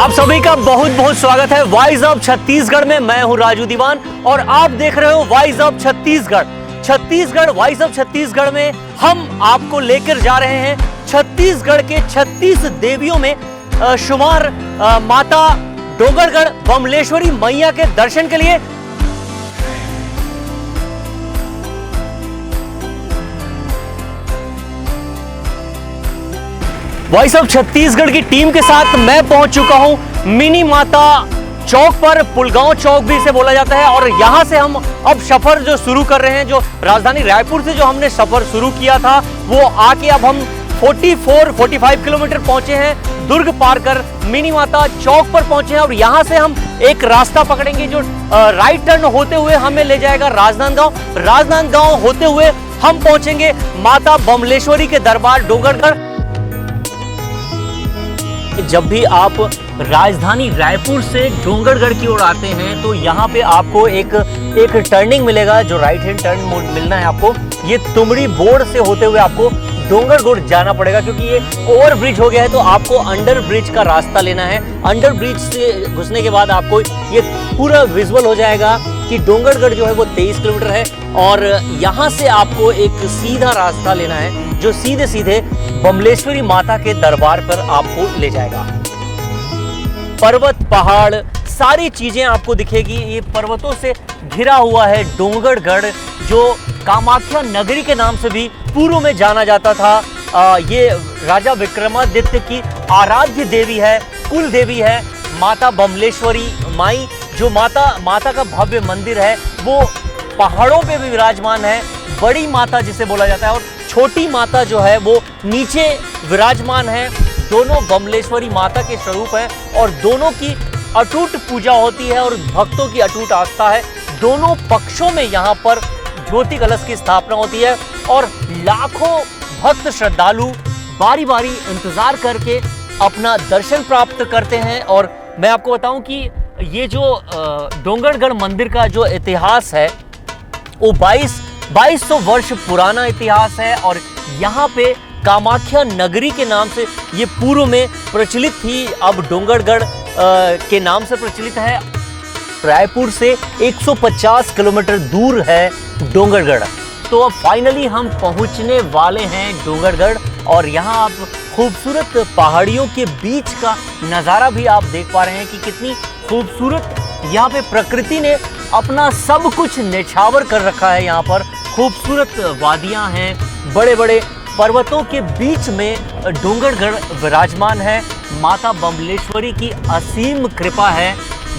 आप सभी का बहुत बहुत स्वागत है वाइज अप छत्तीसगढ़ में। मैं हूं राजू दीवान और आप देख रहे हो wise up Chhattisgarh. Wise up Chhattisgarh में हम आपको लेकर जा रहे हैं छत्तीसगढ़ के 36 देवियों में शुमार माता डोंगरगढ़ बमलेश्वरी मैया के दर्शन के लिए। वॉइस ऑफ छत्तीसगढ़ की टीम के साथ मैं पहुंच चुका हूं मिनी माता चौक पर, पुलगांव चौक भी इसे बोला जाता है। और यहां से हम अब सफर जो शुरू कर रहे हैं, जो राजधानी रायपुर से जो हमने सफर शुरू किया था वो आके अब हम 45 किलोमीटर पहुंचे हैं। दुर्ग पार कर मिनी माता चौक पर पहुंचे हैं और यहां से हम एक रास्ता पकड़ेंगे जो राइट टर्न होते हुए हमें ले जाएगा राजनांदगांव होते हुए हम पहुंचेंगे माता बमलेश्वरी के दरबार डोंगरगढ़। जब भी आप राजधानी रायपुर से डोंगरगढ़ की ओर आते हैं तो यहाँ पे आपको एक टर्निंग मिलेगा, जो राइट हैंड टर्न मिलना है आपको। ये तुमड़ी बोर्ड से होते हुए आपको डोंगरगढ़ जाना पड़ेगा, क्योंकि ये ओवर ब्रिज हो गया है तो आपको अंडर ब्रिज का रास्ता लेना है। अंडर ब्रिज से घुसने के बाद आपको ये पूरा विजुअल हो जाएगा कि डोंगरगढ़ जो है वो 23 किलोमीटर है और यहाँ से आपको एक सीधा रास्ता लेना है जो सीधे सीधे बमलेश्वरी माता के दरबार पर आपको ले जाएगा। पर्वत पहाड़ सारी चीजें आपको दिखेगी। ये पर्वतों से घिरा हुआ है डोंगरगढ़, जो कामाख्या नगरी के नाम से भी पूर्व में जाना जाता था। ये राजा विक्रमादित्य की आराध्य देवी है, कुल देवी है माता बमलेश्वरी माई। जो माता का भव्य मंदिर है वो पहाड़ों पे भी विराजमान है। बड़ी माता जिसे बोला जाता है और छोटी माता जो है वो नीचे विराजमान है। दोनों बमलेश्वरी माता के स्वरूप हैं और दोनों की अटूट पूजा होती है और भक्तों की अटूट आस्था है। दोनों पक्षों में यहाँ पर ज्योति कलश की स्थापना होती है और लाखों भक्त श्रद्धालु बारी बारी इंतजार करके अपना दर्शन प्राप्त करते हैं। और मैं आपको बताऊं कि ये जो डोंगरगढ़ मंदिर का जो इतिहास है वो 2200 वर्ष पुराना इतिहास है और यहाँ पे कामाख्या नगरी के नाम से ये पूर्व में प्रचलित थी, अब डोंगरगढ़ के नाम से प्रचलित है। रायपुर से 150 किलोमीटर दूर है डोंगरगढ़। तो अब फाइनली हम पहुंचने वाले हैं डोंगरगढ़ और यहाँ आप खूबसूरत पहाड़ियों के बीच का नज़ारा भी आप देख पा रहे हैं कि कितनी खूबसूरत यहाँ पे प्रकृति ने अपना सब कुछ निछावर कर रखा है। यहाँ पर खूबसूरत वादियाँ हैं, बड़े बड़े पर्वतों के बीच में डोंगरगढ़ विराजमान है। माता बमलेश्वरी की असीम कृपा है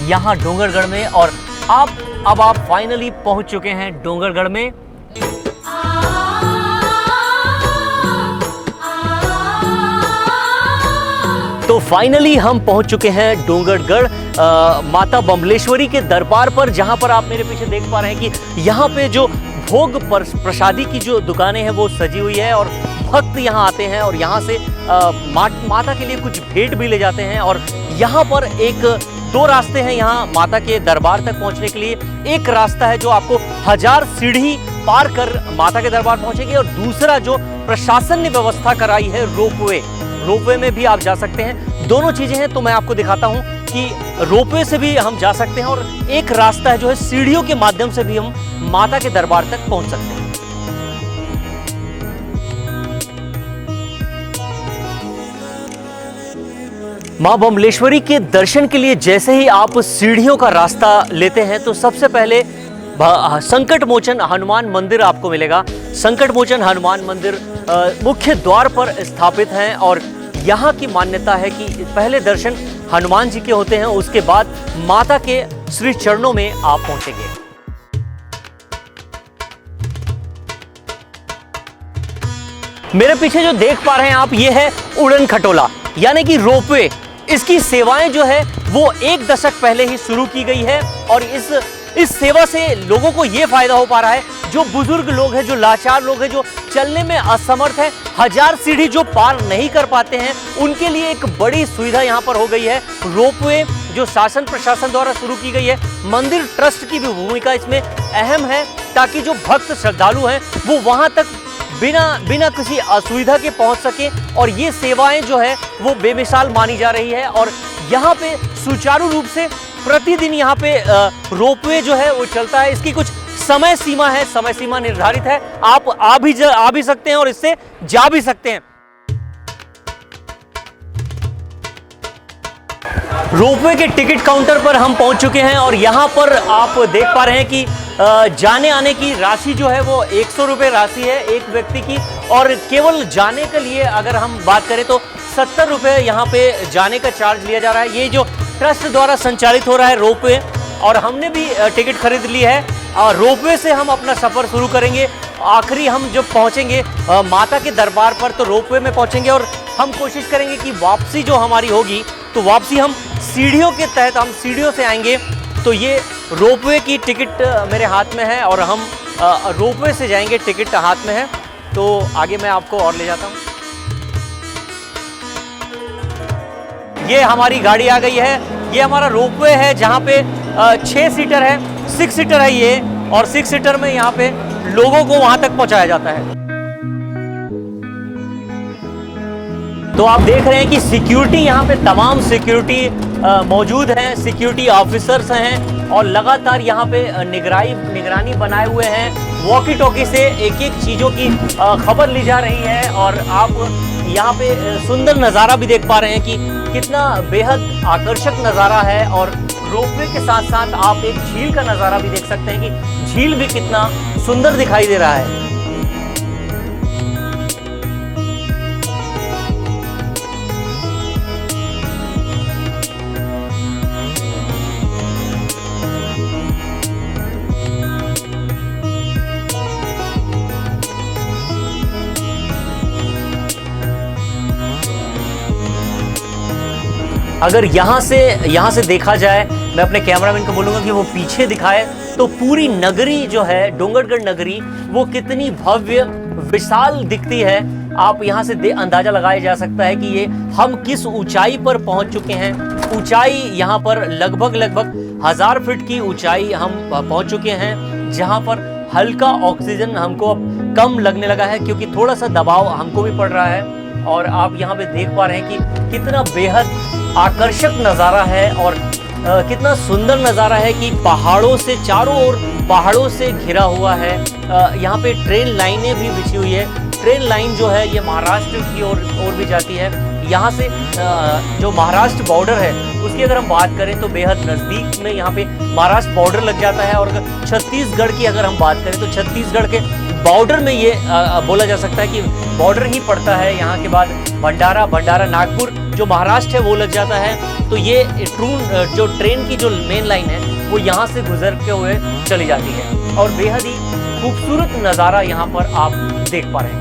यहाँ डोंगरगढ़ में। और अब आप फाइनली पहुँच चुके हैं डोंगरगढ़ में। तो फाइनली हम पहुंच चुके हैं डोंगरगढ़ माता बमलेश्वरी के दरबार पर, जहां पर आप मेरे पीछे देख पा रहे हैं कि यहाँ पे जो भोग प्रसादी की जो दुकानें हैं वो सजी हुई है और भक्त यहाँ आते हैं और यहाँ से माता के लिए कुछ भेंट भी ले जाते हैं। और यहाँ पर दो रास्ते हैं यहाँ माता के दरबार तक पहुँचने के लिए। एक रास्ता है जो आपको 1000 सीढ़ी पार कर माता के दरबार पहुँचेगी और दूसरा जो प्रशासन ने व्यवस्था कराई है रोपवे में भी आप जा सकते हैं। दोनों चीजें हैं तो मैं आपको दिखाता हूं कि रोपवे से भी हम जा सकते हैं और एक रास्ता है जो है सीढ़ियों के माध्यम से भी हम माता के दरबार तक पहुंच सकते हैं। मां बमलेश्वरी के दर्शन के लिए जैसे ही आप सीढ़ियों का रास्ता लेते हैं तो सबसे पहले संकट मोचन हनुमान मंदिर आपको मिलेगा। संकट मोचन हनुमान मंदिर मुख्य द्वार पर स्थापित हैं और यहाँ की मान्यता है कि पहले दर्शन हनुमान जी के होते हैं, उसके बाद माता के श्री चरणों में आप पहुंचेंगे। मेरे पीछे जो देख पा रहे हैं आप, ये है उड़न खटोला यानी कि रोपवे। इसकी सेवाएं जो है वो 1 दशक पहले ही शुरू की गई है और इस सेवा से लोगों को ये फायदा हो पा रहा है, जो बुजुर्ग लोग हैं, जो लाचार लोग हैं, जो चलने में असमर्थ हैं, 1000 सीढ़ी जो पार नहीं कर पाते हैं, उनके लिए एक बड़ी सुविधा यहाँ पर हो गई है। रोपवे जो शासन प्रशासन द्वारा शुरू की गई है, मंदिर ट्रस्ट की भी भूमिका इसमें अहम है ताकि जो भक्त श्रद्धालु हैं वो वहाँ तक बिना किसी असुविधा के पहुँच सके। और ये सेवाएं जो है वो बेमिसाल मानी जा रही है और यहाँ पे सुचारू रूप से प्रतिदिन यहाँ पे रोपवे जो है वो चलता है। इसकी कुछ समय सीमा है, समय सीमा निर्धारित है। आप आ भी सकते हैं और इससे जा भी सकते हैं। रोपवे के टिकट काउंटर पर हम पहुंच चुके हैं और यहाँ पर आप देख पा रहे हैं कि जाने आने की राशि जो है वो 100 रुपये राशि है एक व्यक्ति की, और केवल जाने के लिए अगर हम बात करें तो 70 रुपये यहाँ पे जाने का चार्ज लिया जा रहा है। ये जो ट्रस्ट द्वारा संचालित हो रहा है रोपवे, और हमने भी टिकट खरीद ली है। रोपवे से हम अपना सफ़र शुरू करेंगे। आखिरी हम जब पहुँचेंगे माता के दरबार पर तो रोपवे में पहुँचेंगे, और हम कोशिश करेंगे कि वापसी जो हमारी होगी तो वापसी हम सीढ़ियों के तहत, हम सीढ़ियों से आएंगे। तो ये रोपवे की टिकट मेरे हाथ में है और हम रोपवे से जाएंगे, टिकट हाथ में है। तो आगे मैं आपको और ले जाता हूँ। ये हमारी गाड़ी आ गई है। ये हमारा रोपवे है जहाँ पे 6 सीटर है, 6 सीटर है ये, और 6 सीटर में यहाँ पे लोगों को वहाँ तक पहुँचाया जाता है। तो आप देख रहे हैं कि सिक्योरिटी यहाँ पे तमाम सिक्योरिटी मौजूद हैं, सिक्योरिटी ऑफिसर्स हैं, और लगातार यहाँ पे निगरानी बनाए हुए हैं। वॉकी टॉकी से एक एक चीज़ों की खबर ली जा रही है। और आप यहाँ पे सुंदर नज़ारा भी देख पा रहे हैं कि कितना बेहद आकर्षक नज़ारा है। और रोपवे के साथ साथ आप एक झील का नज़ारा भी देख सकते हैं कि झील भी कितना सुंदर दिखाई दे रहा है। अगर यहाँ से देखा जाए, मैं अपने कैमरामैन को बोलूँगा कि वो पीछे दिखाए, तो पूरी नगरी जो है, डोंगरगढ़ नगरी, वो कितनी भव्य विशाल दिखती है। आप यहाँ से अंदाज़ा लगाया जा सकता है कि ये हम किस ऊंचाई पर पहुँच चुके हैं। ऊंचाई यहाँ पर लगभग 1000 फीट की ऊंचाई हम पहुँच चुके हैं, जहाँ पर हल्का ऑक्सीजन हमको अब कम लगने लगा है, क्योंकि थोड़ा सा दबाव हमको भी पड़ रहा है। और आप यहाँ पे देख पा रहे हैं कि कितना बेहद आकर्षक नज़ारा है, और कितना सुंदर नज़ारा है कि पहाड़ों से, चारों ओर पहाड़ों से घिरा हुआ है। यहाँ पे ट्रेन लाइनें भी बिछी हुई है। ट्रेन लाइन जो है ये महाराष्ट्र की ओर भी जाती है। यहाँ से जो महाराष्ट्र बॉर्डर है उसकी अगर हम बात करें तो बेहद नज़दीक में यहाँ पे महाराष्ट्र बॉर्डर लग जाता है। और अगर छत्तीसगढ़ की अगर हम बात करें तो छत्तीसगढ़ के बॉर्डर में ये बोला जा सकता है कि बॉर्डर ही पड़ता है। यहाँ के बाद भंडारा नागपुर जो महाराष्ट्र है वो लग जाता है। तो ये जो ट्रेन की जो मेन लाइन है वो यहाँ से गुजर के हुए चली जाती है, और बेहद ही खूबसूरत नज़ारा यहाँ पर आप देख पा रहे हैं।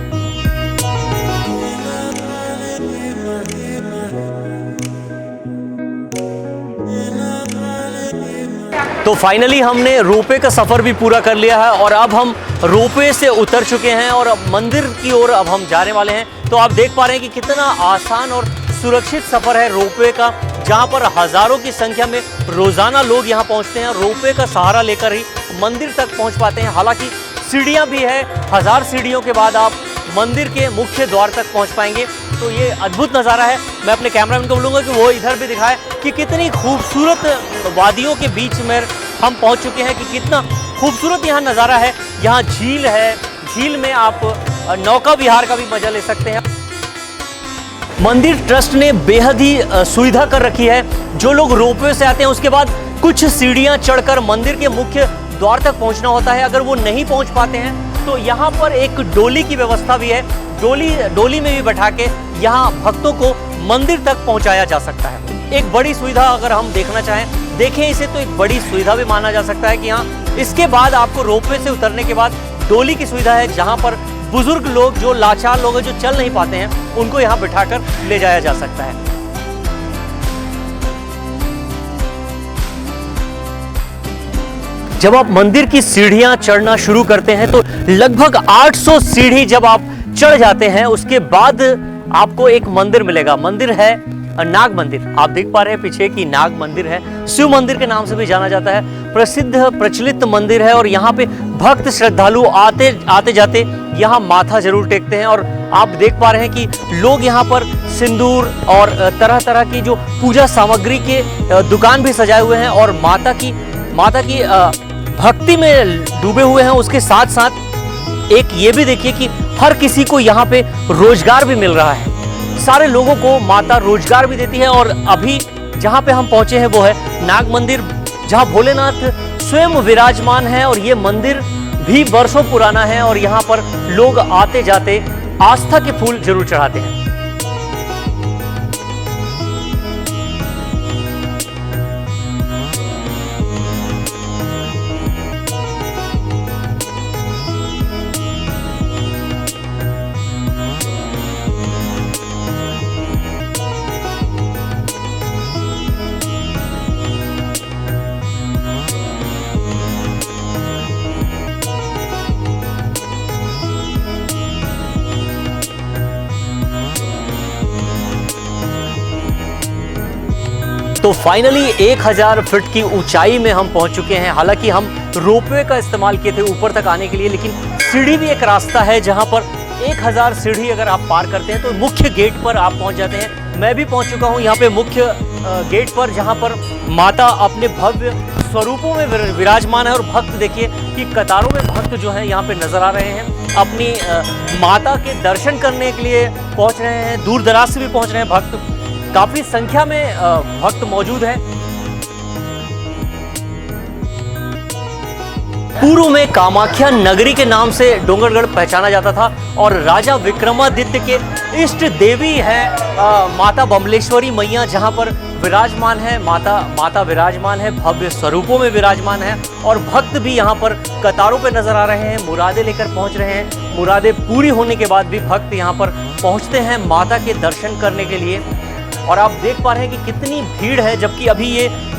तो फाइनली हमने रोपवे का सफ़र भी पूरा कर लिया है, और अब हम रोपवे से उतर चुके हैं और अब मंदिर की ओर अब हम जाने वाले हैं। तो आप देख पा रहे हैं कि कितना आसान और सुरक्षित सफ़र है रोपवे का, जहां पर हज़ारों की संख्या में रोज़ाना लोग यहां पहुंचते हैं। रोपवे का सहारा लेकर ही मंदिर तक पहुंच पाते हैं। हालांकि सीढ़ियां भी है, 1000 सीढ़ियों के बाद आप मंदिर के मुख्य द्वार तक पहुंच पाएंगे। तो ये अद्भुत नज़ारा है। मैं अपने कैमरामैन को बोलूँगा कि वो इधर भी दिखाए कि कितनी खूबसूरत वादियों के बीच में हम पहुंच चुके हैं, कि कितना खूबसूरत यहाँ नज़ारा है। यहाँ झील है, झील में आप नौका विहार का भी मजा ले सकते हैं। मंदिर ट्रस्ट ने बेहद ही सुविधा कर रखी है। जो लोग रोपवे से आते हैं उसके बाद कुछ सीढ़ियाँ चढ़कर मंदिर के मुख्य द्वार तक पहुँचना होता है। अगर वो नहीं पहुँच पाते हैं तो यहाँ पर एक डोली की व्यवस्था भी है। डोली में भी बैठा के यहाँ भक्तों को मंदिर तक पहुँचाया जा सकता है। एक बड़ी सुविधा अगर हम देखना चाहें, देखें इसे, तो एक बड़ी सुविधा भी माना जा सकता है कि यहाँ इसके बाद आपको रोपवे से उतरने के बाद डोली की सुविधा है, जहाँ पर बुजुर्ग लोग, जो लाचार लोग हैं, जो चल नहीं पाते हैं, उनको यहाँ बिठाकर ले जाया जा सकता है। जब आप मंदिर की सीढ़ियां चढ़ना शुरू करते हैं तो लगभग 800 सीढ़ी जब आप चढ़ जाते हैं उसके बाद आपको एक मंदिर मिलेगा। मंदिर है नाग मंदिर। आप देख पा रहे हैं पीछे की नाग मंदिर है, शिव मंदिर के नाम से भी जाना जाता है। प्रसिद्ध प्रचलित मंदिर है और यहाँ पे भक्त श्रद्धालु आते जाते यहाँ माथा जरूर टेकते हैं। और आप देख पा रहे हैं कि लोग यहाँ पर सिंदूर और तरह तरह की जो पूजा सामग्री के दुकान भी सजाए हुए हैं और माता की भक्ति में डूबे हुए हैं। उसके साथ साथ एक ये भी देखिए कि हर किसी को यहाँ पे रोजगार भी मिल रहा है। सारे लोगों को माता रोजगार भी देती है। और अभी जहाँ पे हम पहुंचे हैं वो है नाग मंदिर, जहाँ भोलेनाथ स्वयं विराजमान है और ये मंदिर भी वर्षों पुराना है और यहाँ पर लोग आते जाते आस्था के फूल जरूर चढ़ाते हैं। तो फाइनली 1000 फीट की ऊंचाई में हम पहुंच चुके हैं। हालांकि हम रोपवे का इस्तेमाल किए थे ऊपर तक आने के लिए, लेकिन सीढ़ी भी एक रास्ता है जहां पर 1000 सीढ़ी अगर आप पार करते हैं तो मुख्य गेट पर आप पहुंच जाते हैं। मैं भी पहुंच चुका हूं यहाँ पे मुख्य गेट पर, जहां पर माता अपने भव्य स्वरूपों में विराजमान है। और भक्त देखिए कि कतारों में भक्त जो है यहाँ पे नजर आ रहे हैं, अपनी माता के दर्शन करने के लिए पहुंच रहे हैं। दूर दराज से भी पहुंच रहे हैं भक्त, काफी संख्या में भक्त मौजूद हैं। पूर्व में कामाख्या नगरी के नाम से डोंगरगढ़ पहचाना जाता था और राजा विक्रमादित्य के इष्ट देवी है माता बमलेश्वरी मैया, जहां पर विराजमान है माता विराजमान है, भव्य स्वरूपों में विराजमान है। और भक्त भी यहां पर कतारों पे नजर आ रहे हैं, मुरादें लेकर पहुंच रहे हैं। मुरादें पूरी होने के बाद भी भक्त यहां पर पहुंचते हैं माता के दर्शन करने के लिए। और आप देख पा रहे हैं कि कितनी भीड़ है, जबकि अभी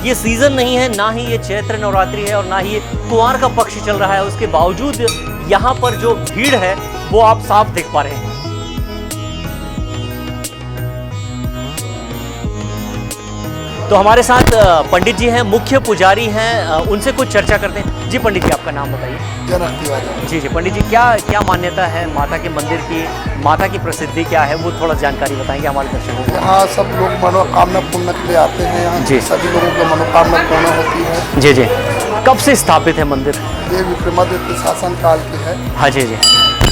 ये सीजन नहीं है, ना ही ये चैत्र नवरात्रि है और ना ही ये कुंवार का पक्ष चल रहा है। उसके बावजूद यहाँ पर जो भीड़ है वो आप साफ देख पा रहे हैं। तो हमारे साथ पंडित जी हैं, मुख्य पुजारी हैं, उनसे कुछ चर्चा करते हैं। जी पंडित जी, आपका नाम बताइए। जनक तिवारी। जी पंडित जी, क्या मान्यता है माता के मंदिर की, माता की प्रसिद्धि क्या है, वो थोड़ा जानकारी बताएंगे हमारे दर्शकों को। यहाँ सब लोग मनोकामना पूर्ण के लिए आते हैं। यहाँ जी, सभी लोगों की मनोकामना पूर्ण होती है। जी जी। कब से स्थापित है मंदिर? ये विक्रमादित्य शासन काल की है। हाँ जी जी।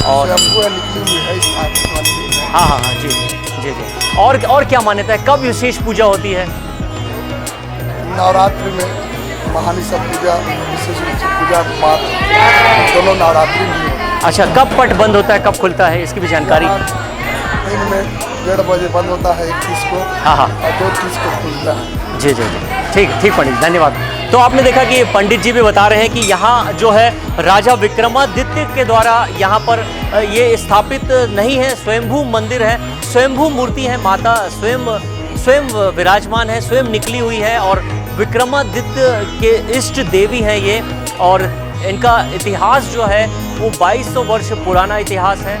और निकली हुई है स्थापित वाली है। हाँ जी जी जी। और क्या मान्यता है, कब विशेष पूजा होती है? नवरात्रि में महानी सब पूजा, विशेष रूप से पूजा पाठ दोनों नवरात्रि में। अच्छा, कब पट बंद होता है, कब खुलता है, इसकी भी जानकारी? दिन में 1:30 बजे बंद होता है 31 को। हाँ और 2:30 को खुलता है। जी जी जी। ठीक पंडित, धन्यवाद। तो आपने देखा कि पंडित जी भी बता रहे हैं कि यहाँ जो है राजा विक्रमादित्य के द्वारा यहाँ पर ये स्थापित नहीं है, स्वयंभू मंदिर है, स्वयंभू मूर्ति है, माता स्वयं विराजमान है, स्वयं निकली हुई है और विक्रमादित्य के इष्ट देवी हैं ये। और इनका इतिहास जो है वो 2200 वर्ष पुराना इतिहास है।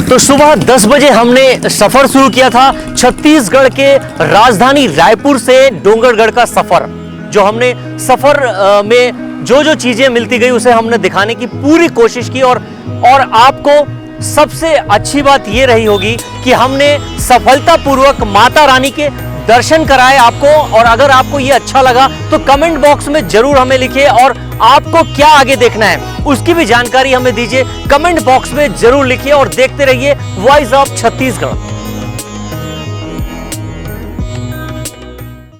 तो सुबह 10 बजे हमने सफर शुरू किया था छत्तीसगढ़ के राजधानी रायपुर से डोंगरगढ़ का सफर। जो हमने सफर में जो चीजें मिलती गई उसे हमने दिखाने की पूरी कोशिश की। और आपको सबसे अच्छी बात ये रही होगी कि हमने सफलतापूर्वक माता रानी के दर्शन कराए आपको। और अगर आपको ये अच्छा लगा तो कमेंट बॉक्स में जरूर हमें लिखिए और आपको क्या आगे देखना है उसकी भी जानकारी हमें दीजिए। कमेंट बॉक्स में जरूर लिखिए और देखते रहिए वॉइस ऑफ छत्तीसगढ़।